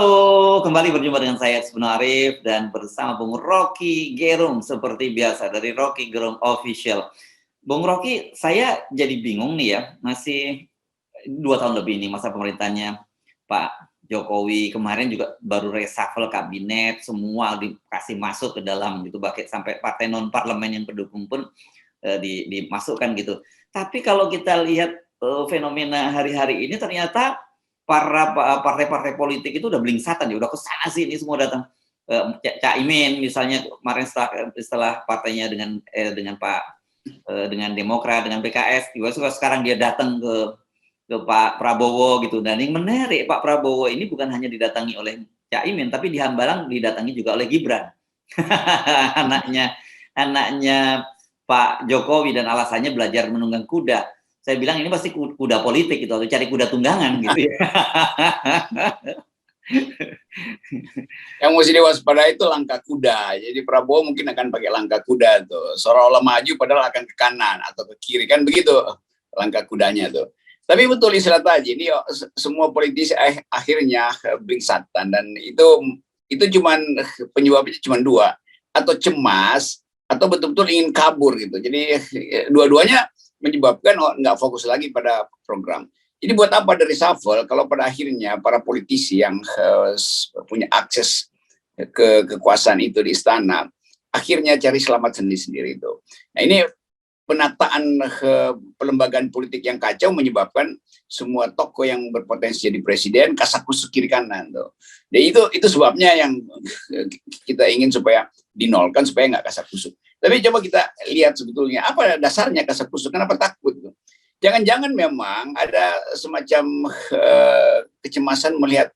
Halo, kembali berjumpa dengan saya Isbun Arif dan bersama Bung Rocky Gerung seperti biasa dari Rocky Gerung Official. Bung Rocky, saya jadi bingung nih ya, masih 2 tahun lebih nih masa pemerintahnya Pak Jokowi. Kemarin juga baru reshuffle kabinet, semua dikasih masuk ke dalam gitu, bahkan sampai partai non parlemen yang pendukung pun dimasukkan gitu. Tapi kalau kita lihat fenomena hari-hari ini ternyata para partai-partai politik itu udah belingsatan ya, udah kesana sini semua datang. Caimin misalnya kemarin setelah partainya dengan dengan Demokrat, dengan PKS, tiba-tiba sekarang dia datang ke Pak Prabowo gitu. Dan yang menarik, Pak Prabowo ini bukan hanya didatangi oleh Caimin, tapi di Hambalang didatangi juga oleh Gibran. anaknya Pak Jokowi, dan alasannya belajar menunggang kuda. Saya bilang ini pasti kuda politik gitu, atau cari kuda tunggangan gitu ya. Yang mesti diwaspadai itu langkah kuda. Jadi Prabowo mungkin akan pakai langkah kuda tuh. Seolah-olah maju padahal akan ke kanan atau ke kiri. Kan begitu langkah kudanya tuh. Tapi betul istilah tadi, ini semua politisi akhirnya blingsatan, dan itu cuman penyebabnya cuma dua, atau cemas atau betul-betul ingin kabur gitu. Jadi dua-duanya menyebabkan nggak fokus lagi pada program. Jadi buat apa dari reshuffle kalau pada akhirnya para politisi yang punya akses ke kekuasaan itu di istana akhirnya cari selamat sendiri-sendiri itu. Nah, ini penataan pelembagaan politik yang kacau menyebabkan semua tokoh yang berpotensi jadi presiden kasakusuk kiri kanan tuh. Dan itu sebabnya yang kita ingin supaya dinolkan, supaya nggak kasakusuk. Tapi coba kita lihat sebetulnya apa dasarnya kasakusuk, kenapa takut tuh? Jangan-jangan memang ada semacam kecemasan melihat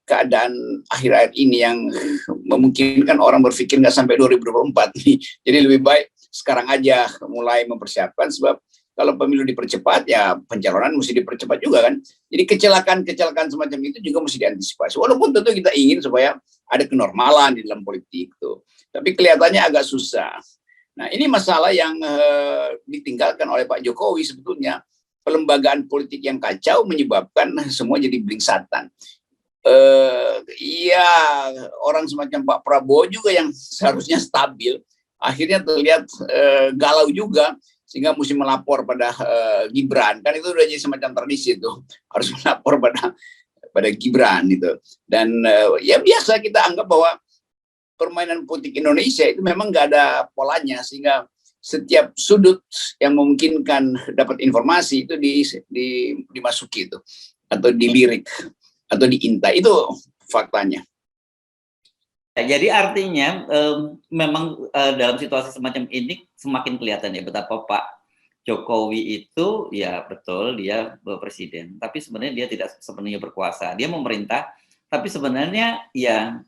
keadaan akhir-akhir ini yang memungkinkan orang berpikir nggak sampai 2024 nih. Jadi lebih baik sekarang aja mulai mempersiapkan, sebab kalau pemilu dipercepat ya pencalonan mesti dipercepat juga kan. Jadi kecelakaan semacam itu juga mesti diantisipasi. Walaupun tentu kita ingin supaya ada kenormalan di dalam politik tuh. Tapi kelihatannya agak susah. Nah, ini masalah yang ditinggalkan oleh Pak Jokowi sebetulnya. Pelembagaan politik yang kacau menyebabkan semua jadi blingsatan. Iya, orang semacam Pak Prabowo juga yang seharusnya stabil, akhirnya terlihat galau juga, sehingga mesti melapor pada Gibran. Kan itu udah jadi semacam tradisi itu, harus melapor pada Gibran gitu. Dan ya biasa kita anggap bahwa permainan politik Indonesia itu memang nggak ada polanya, sehingga setiap sudut yang memungkinkan dapat informasi itu dimasuki itu, atau dilirik, atau diintai. Itu faktanya. Jadi artinya memang dalam situasi semacam ini semakin kelihatan ya betapa Pak Jokowi itu ya betul dia presiden, tapi sebenarnya dia tidak sepenuhnya berkuasa. Dia memerintah, tapi sebenarnya ya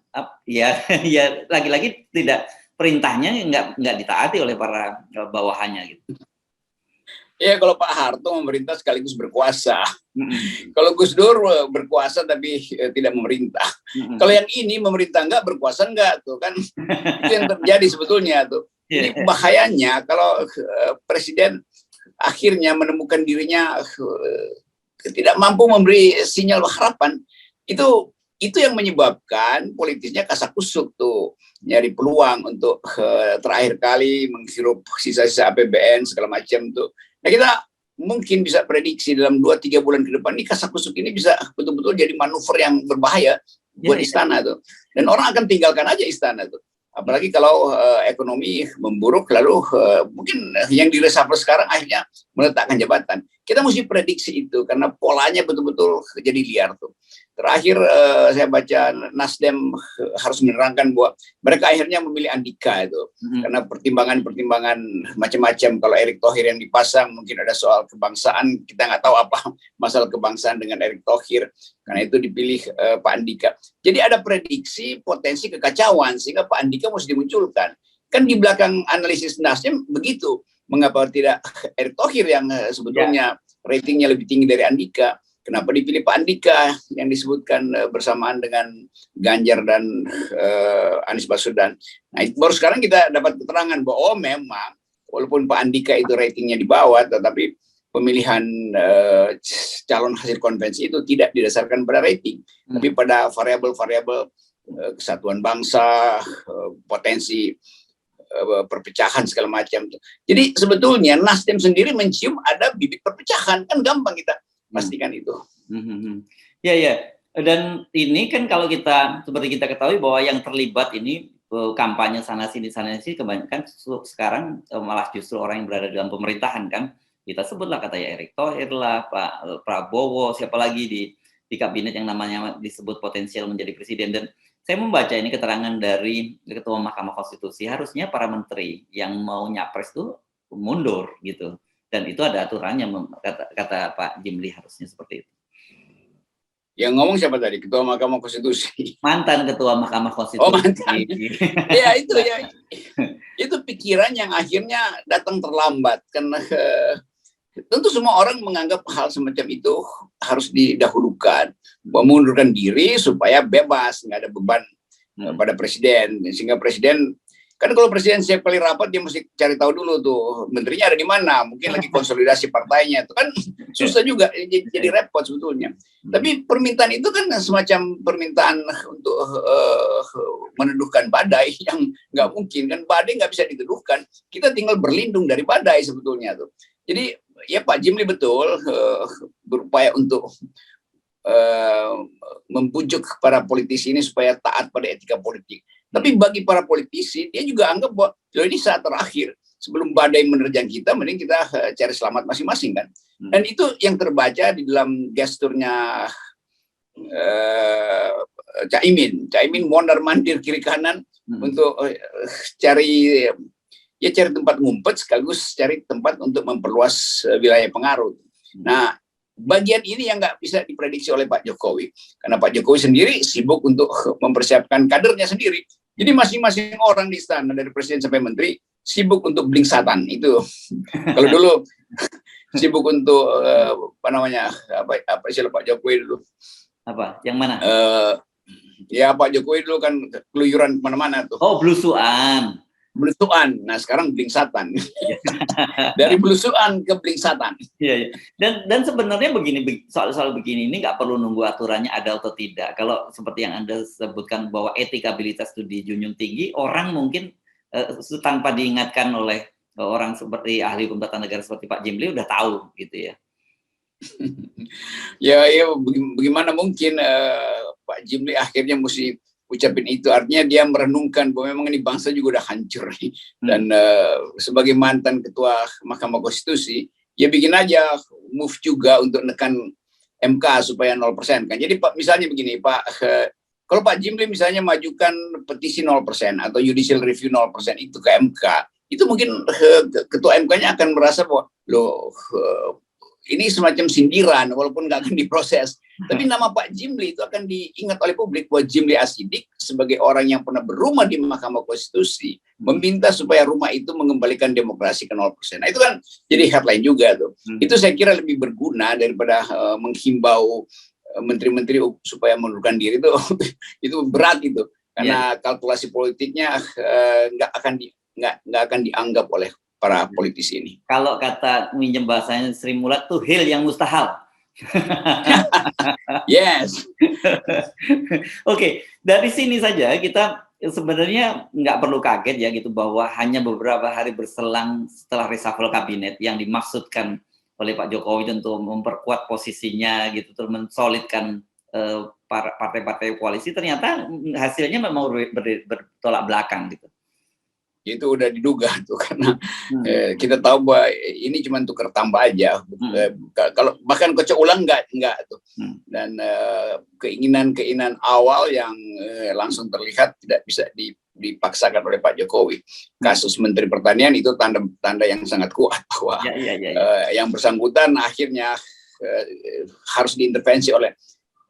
lagi-lagi tidak, perintahnya nggak ditaati oleh para bawahannya gitu. Ya, kalau Pak Harto memerintah sekaligus berkuasa. Kalau Gus Dur berkuasa tapi tidak memerintah. Kalau yang ini memerintah enggak, berkuasa enggak tuh kan. Itu yang terjadi sebetulnya tuh. Ini bahayanya kalau presiden akhirnya menemukan dirinya tidak mampu memberi sinyal harapan. Itu yang menyebabkan politisnya kasakusuk tuh, nyari peluang untuk terakhir kali menghirup sisa-sisa APBN segala macam tuh. Nah, kita mungkin bisa prediksi dalam 2-3 bulan ke depan ini kasakusuk ini bisa betul-betul jadi manuver yang berbahaya buat istana tuh. Dan orang akan tinggalkan aja istana tuh. Apalagi kalau ekonomi memburuk, lalu mungkin yang direshuffle sekarang akhirnya meletakkan jabatan. Kita mesti prediksi itu karena polanya betul-betul jadi liar tuh. Terakhir saya baca Nasdem harus menerangkan bahwa mereka akhirnya memilih Andika itu karena pertimbangan-pertimbangan macam-macam. Kalau Erick Thohir yang dipasang mungkin ada soal kebangsaan, kita nggak tahu apa masalah kebangsaan dengan Erick Thohir, karena itu dipilih Pak Andika. Jadi ada prediksi potensi kekacauan sehingga Pak Andika mesti dimunculkan. Kan di belakang analisis Nasdem begitu, mengapa tidak Erick Thohir yang sebetulnya ratingnya lebih tinggi dari Andika? Kenapa dipilih Pak Andika yang disebutkan bersamaan dengan Ganjar dan Anies Baswedan? Nah, baru sekarang kita dapat keterangan bahwa memang walaupun Pak Andika itu ratingnya di bawah, tetapi pemilihan calon hasil konvensi itu tidak didasarkan pada rating, tapi pada variabel-variabel kesatuan bangsa, potensi perpecahan segala macam. Jadi sebetulnya Nasdem sendiri mencium ada bibit perpecahan, kan gampang kita pastikan itu. Ya, ya. Dan ini kan kalau kita seperti kita ketahui bahwa yang terlibat ini kampanye sana sini kebanyakan sekarang malah justru orang yang berada dalam pemerintahan kan. Kita sebutlah katanya Erick Thohir lah, Pak Prabowo, siapa lagi di kabinet yang namanya disebut potensial menjadi presiden. Dan saya membaca ini keterangan dari Ketua Mahkamah Konstitusi, harusnya para menteri yang mau nyapres itu mundur gitu. Dan itu ada aturannya, kata Pak Jimli harusnya seperti itu. Yang ngomong siapa tadi? Ketua Mahkamah Konstitusi. Mantan Ketua Mahkamah Konstitusi. Oh, mantan. Ya itu ya. Itu pikiran yang akhirnya datang terlambat karena tentu semua orang menganggap hal semacam itu harus didahulukan, mengundurkan diri supaya bebas, nggak ada beban pada presiden. Sehingga presiden, kan kalau presiden setiap kali rapat dia mesti cari tahu dulu tuh menterinya ada di mana, mungkin lagi konsolidasi partainya, itu kan susah juga, jadi repot sebetulnya. Tapi permintaan itu kan semacam permintaan untuk meneduhkan badai yang nggak mungkin, kan badai nggak bisa diteduhkan, kita tinggal berlindung dari badai sebetulnya tuh. Jadi ya Pak Jimli betul berupaya untuk membujuk para politisi ini supaya taat pada etika politik. Tapi bagi para politisi, dia juga anggap bahwa ini saat terakhir sebelum badai menerjang kita, mending kita cari selamat masing-masing kan. Dan itu yang terbaca di dalam gesturnya Caimin mondar-mandir kiri kanan untuk cari tempat ngumpet sekaligus cari tempat untuk memperluas wilayah pengaruh. Nah, bagian ini yang nggak bisa diprediksi oleh Pak Jokowi, karena Pak Jokowi sendiri sibuk untuk mempersiapkan kadernya sendiri. Jadi masing-masing orang di istana dari presiden sampai menteri sibuk untuk blingsatan itu. Kalau dulu sibuk untuk apa istilah Pak Jokowi dulu? Apa? Yang mana? Ya Pak Jokowi dulu kan keluyuran kemana-mana tuh. Oh, blusuan. Belusuan. Nah sekarang blingsatan. Dari belusuan ke blingsatan. Iya, iya. Dan sebenarnya begini, soal begini ini nggak perlu nunggu aturannya ada atau tidak. Kalau seperti yang Anda sebutkan bahwa etikabilitas itu dijunjung tinggi, orang mungkin tanpa diingatkan oleh orang seperti ahli hukum tata negara seperti Pak Jimli udah tahu gitu ya. Ya bagaimana mungkin Pak Jimli akhirnya mesti ucapin itu, artinya dia merenungkan bahwa memang ini bangsa juga udah hancur nih. Dan sebagai mantan ketua Mahkamah Konstitusi, ya bikin aja move juga untuk nekan MK supaya 0% kan. Jadi Pak, misalnya begini Pak, kalau Pak Jimli misalnya majukan petisi 0% atau judicial review 0% itu ke MK, itu mungkin ketua MK-nya akan merasa bahwa loh ini semacam sindiran walaupun nggak akan diproses. Tapi nama Pak Jimli itu akan diingat oleh publik bahwa Jimli Asidik sebagai orang yang pernah berumah di Mahkamah Konstitusi meminta supaya rumah itu mengembalikan demokrasi ke 0%. Nah itu kan jadi headline juga tuh. Itu saya kira lebih berguna daripada menghimbau menteri-menteri supaya mengundurkan diri itu berat itu. Karena kalkulasi politiknya nggak akan dianggap oleh para politisi ini. Kalau kata minjem bahasanya Sri Mulat tuh hil yang mustahil. Yes. Oke, dari sini saja kita sebenarnya nggak perlu kaget ya gitu bahwa hanya beberapa hari berselang setelah reshuffle kabinet yang dimaksudkan oleh Pak Jokowi untuk memperkuat posisinya gitu, terus mensolidkan partai-partai koalisi, ternyata hasilnya memang bertolak belakang gitu. Itu udah diduga tuh karena kita tahu bahwa ini cuma tukar tambah aja. Kalau bahkan kocok ulang enggak tuh. Dan keinginan awal yang langsung terlihat tidak bisa dipaksakan oleh Pak Jokowi. Kasus Menteri Pertanian itu tanda yang sangat kuat bahwa yang bersangkutan akhirnya harus diintervensi oleh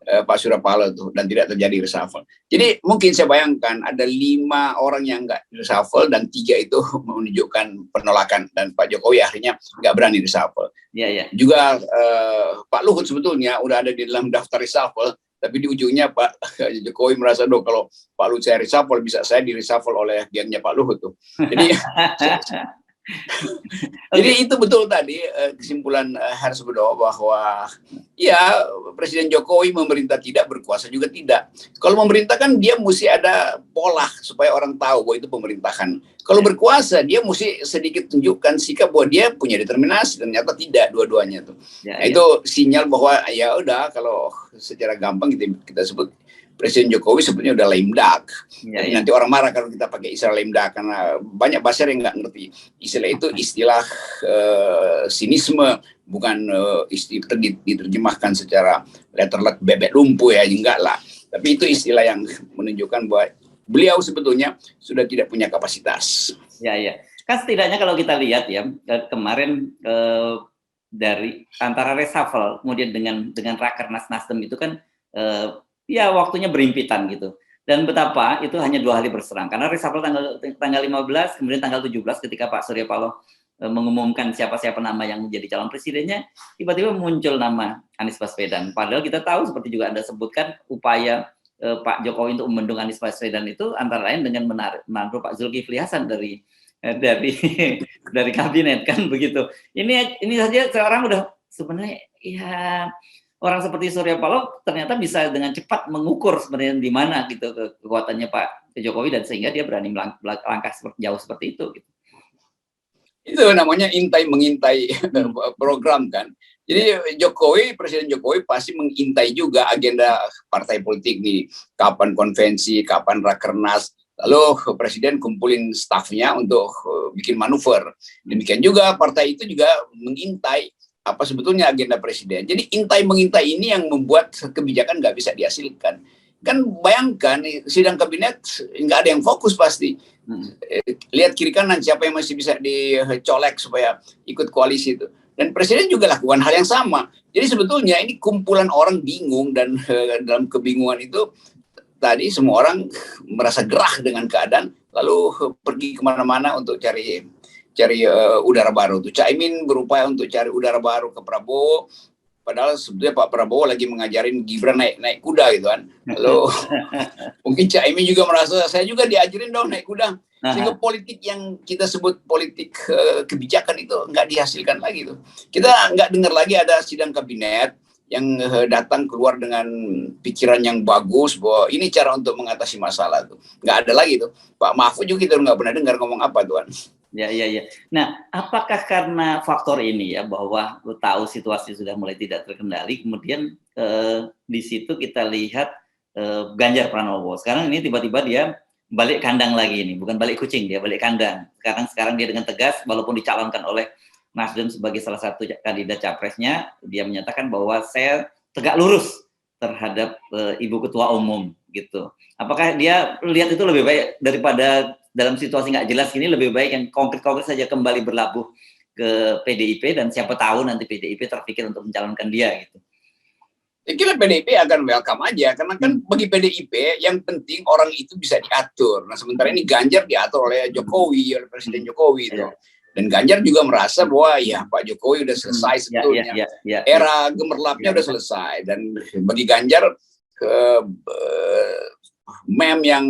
Pak Surya Paloh tuh, dan tidak terjadi reshuffle. Jadi mungkin saya bayangkan ada 5 orang yang nggak reshuffle dan 3 itu menunjukkan penolakan, dan Pak Jokowi akhirnya nggak berani reshuffle. Juga Pak Luhut sebetulnya udah ada di dalam daftar reshuffle, tapi di ujungnya Pak Jokowi merasa kalau Pak Luhut saya reshuffle bisa saya di reshuffle oleh gengnya Pak Luhut tuh. Jadi Jadi Oke. itu betul tadi kesimpulan Harsbedo bahwa ya Presiden Jokowi memerintah tidak, berkuasa juga tidak. Kalau memerintah kan dia mesti ada pola supaya orang tahu bahwa itu pemerintahan. Kalau Ya, berkuasa dia mesti sedikit tunjukkan sikap bahwa dia punya determinasi, ternyata tidak dua-duanya tuh. ya, Nah ya, itu sinyal bahwa ya udah, kalau secara gampang kita sebut Presiden Jokowi sebetulnya udah lame duck. ya, Tapi ya, nanti orang marah kalau kita pakai istilah lame duck, karena banyak bahasa yang nggak ngerti. Istilah itu istilah sinisme, bukan istilah diterjemahkan secara letterlet bebek lumpuh ya, enggak lah. Tapi itu istilah yang menunjukkan bahwa beliau sebetulnya sudah tidak punya kapasitas. ya, ya. Kan setidaknya kalau kita lihat ya, kemarin dari antara reshuffle kemudian dengan Rakernas Nasdem itu kan ya waktunya berimpitan gitu. Dan betapa itu hanya 2 hari berserang. Karena reshuffle tanggal 15, kemudian tanggal 17 ketika Pak Surya Paloh mengumumkan siapa-siapa nama yang menjadi calon presidennya, tiba-tiba muncul nama Anies Baswedan. Padahal kita tahu seperti juga Anda sebutkan upaya Pak Jokowi untuk membendung Anies Baswedan itu antara lain dengan menarik Pak Zulkifli Hasan dari dari kabinet kan begitu. Ini saja seorang udah sebenarnya ya orang seperti Surya Paloh ternyata bisa dengan cepat mengukur sebenarnya di mana gitu kekuatannya Pak Jokowi, dan sehingga dia berani langkah jauh seperti itu gitu. Itu namanya intai mengintai program kan. Ya, Jadi Presiden Jokowi pasti mengintai juga agenda partai politik nih. Kapan konvensi, kapan rakernas. Lalu Presiden kumpulin stafnya untuk bikin manuver. Demikian juga partai itu juga mengintai apa sebetulnya agenda Presiden. Jadi intai mengintai ini yang membuat kebijakan nggak bisa dihasilkan. Kan bayangkan sidang kabinet nggak ada yang fokus pasti. Lihat kiri kanan siapa yang masih bisa dicolek supaya ikut koalisi itu. Dan Presiden juga lakukan hal yang sama. Jadi sebetulnya ini kumpulan orang bingung, dan dalam kebingungan itu tadi semua orang merasa gerah dengan keadaan, lalu pergi kemana-mana untuk cari udara baru. Tuh Caimin berupaya untuk cari udara baru ke Prabowo, padahal sebetulnya Pak Prabowo lagi mengajarin Gibran naik kuda gitu kan. Lalu mungkin Caimin juga merasa saya juga diajarin dong naik kuda, sehingga politik yang kita sebut politik kebijakan itu nggak dihasilkan lagi tuh. Kita nggak dengar lagi ada sidang kabinet yang datang keluar dengan pikiran yang bagus bahwa ini cara untuk mengatasi masalah tuh. Nggak ada lagi tuh. Pak Mahfud juga kita nggak pernah dengar ngomong apa tuh kan. Ya, ya, ya. Nah, apakah karena faktor ini ya, bahwa lu tahu situasi sudah mulai tidak terkendali, kemudian di situ kita lihat Ganjar Pranowo. Sekarang ini tiba-tiba dia balik kandang lagi ini, bukan balik kucing, dia balik kandang. Sekarang dia dengan tegas, walaupun dicalonkan oleh Nasdem sebagai salah satu kandidat capresnya, dia menyatakan bahwa saya tegak lurus terhadap Ibu Ketua Umum gitu. Apakah dia lihat itu lebih baik daripada dalam situasi nggak jelas ini, lebih baik yang konkret-konkret saja kembali berlabuh ke PDIP, dan siapa tahu nanti PDIP terpikir untuk mencalonkan dia gitu. Saya kira PDIP akan welcome aja, karena kan bagi PDIP yang penting orang itu bisa diatur. Nah sementara ini Ganjar diatur oleh Jokowi, oleh Presiden Jokowi itu. Dan Ganjar juga merasa bahwa ya Pak Jokowi udah selesai sebetulnya. Era gemerlapnya udah selesai. Dan bagi Ganjar meme yang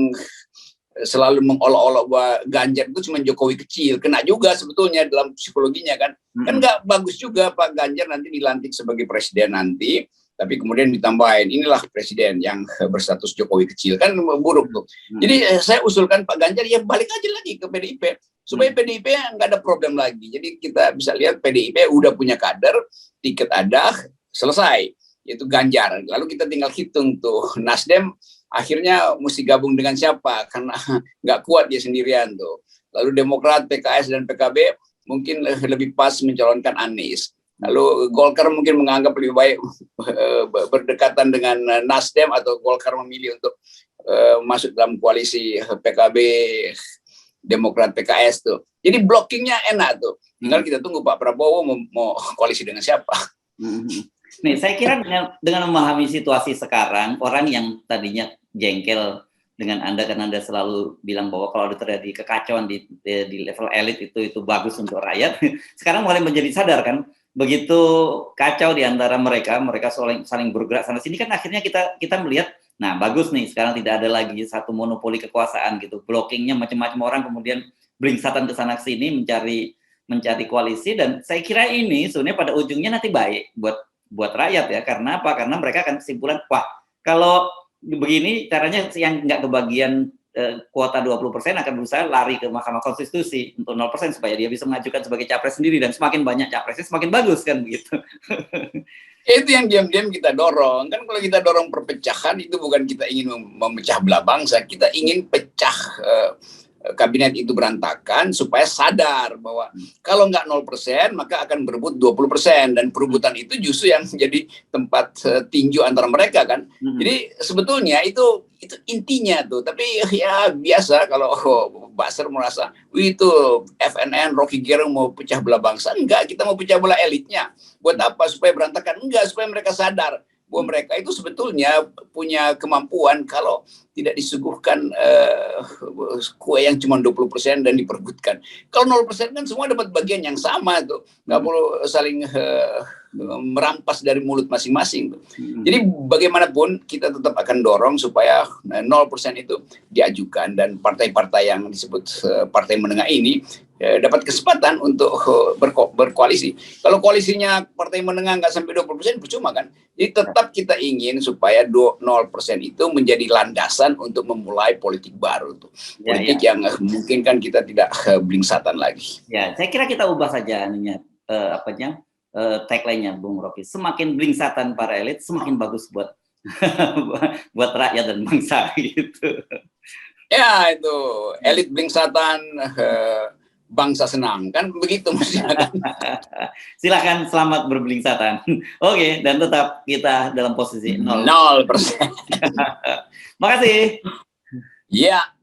selalu mengolok-olok bahwa Ganjar itu cuma Jokowi kecil, kena juga sebetulnya dalam psikologinya kan. Kan nggak bagus juga Pak Ganjar nanti dilantik sebagai presiden nanti, tapi kemudian ditambahin inilah presiden yang berstatus Jokowi kecil, kan buruk tuh. Jadi saya usulkan Pak Ganjar ya balik aja lagi ke PDIP supaya PDIP nggak ada problem lagi. Jadi kita bisa lihat PDIP udah punya kader, tiket ada, selesai, yaitu Ganjar. Lalu kita tinggal hitung tuh Nasdem akhirnya mesti gabung dengan siapa, karena nggak kuat dia sendirian tuh. Lalu Demokrat, PKS, dan PKB mungkin lebih pas mencalonkan Anies. Lalu Golkar mungkin menganggap lebih baik berdekatan dengan Nasdem, atau Golkar memilih untuk masuk dalam koalisi PKB, Demokrat, PKS tuh. Jadi blockingnya enak tuh. Tinggal kita tunggu Pak Prabowo mau koalisi dengan siapa. Nih, saya kira dengan memahami situasi sekarang, orang yang tadinya jengkel dengan Anda karena Anda selalu bilang bahwa kalau ada terjadi kekacauan di level elit itu bagus untuk rakyat, sekarang mulai menjadi sadar kan, begitu kacau di antara mereka saling bergerak sana sini kan, akhirnya kita melihat, nah bagus nih sekarang tidak ada lagi satu monopoli kekuasaan gitu, blockingnya macam-macam, orang kemudian beringsatan ke sana sini mencari mencari koalisi, dan saya kira ini sebenarnya pada ujungnya nanti baik buat rakyat ya. Karena apa? Karena mereka akan kesimpulan, wah kalau begini caranya yang nggak kebagian kuota 20% akan berusaha lari ke Mahkamah Konstitusi untuk 0% supaya dia bisa mengajukan sebagai capres sendiri, dan semakin banyak capresnya semakin bagus kan begitu. Itu yang diam-diam kita dorong. Kan kalau kita dorong perpecahan itu bukan kita ingin memecah belah bangsa, kita ingin pecah kabinet itu berantakan supaya sadar bahwa kalau nggak 0% maka akan berebut 20%, dan perebutan itu justru yang menjadi tempat tinju antara mereka kan. Jadi sebetulnya itu intinya tuh. Tapi ya biasa kalau Basar merasa itu FNN Rocky Gerung mau pecah belah bangsa. Enggak, kita mau pecah belah elitnya. Buat apa? Supaya berantakan? Enggak, supaya mereka sadar bahwa mereka itu sebetulnya punya kemampuan kalau tidak disuguhkan kue yang cuma 20% dan diperbutkan. Kalau 0% kan semua dapat bagian yang sama tuh. Nggak perlu saling merampas dari mulut masing-masing. Jadi bagaimanapun kita tetap akan dorong supaya 0% itu diajukan, dan partai-partai yang disebut partai menengah ini dapat kesempatan untuk berkoalisi. Kalau koalisinya partai menengah nggak sampai 20%, percuma kan? Jadi tetap kita ingin supaya 0% itu menjadi landasan untuk memulai politik baru tuh. Politik yang mungkin kan kita tidak blingsatan lagi. Ya, saya kira kita ubah saja tagline-nya Bung Rocky. Semakin blingsatan para elit, semakin bagus buat buat rakyat dan bangsa gitu. Ya, itu elit blingsatan, bangsa senang, kan begitu maksudnya. Silakan, selamat berblingsatan. Oke, dan tetap kita dalam posisi 0%. Makasih. Ya.